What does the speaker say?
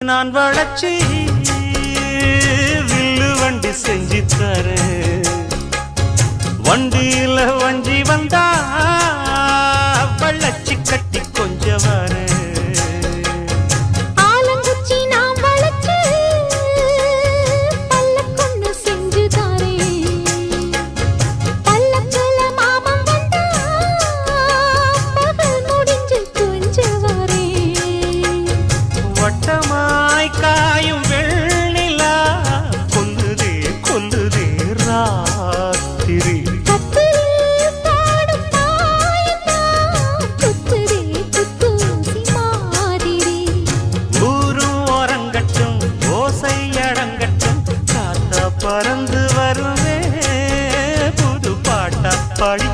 நான் வளச்சி வில்லு வண்டி செஞ்சு தரேன். வண்டியில வஞ்சி வந்தா வளச்சி கட்டி கொஞ்சம் வரேன். வட்டமாய் காயும் வெள்ளிலா கொல்லுதே கொல்லுதே ராத்திரி. ஊரும் ஓரங்கட்டும் ஓசை அடங்கட்டும் காத்தா பறந்து வருவே புது பாட்டா பாடி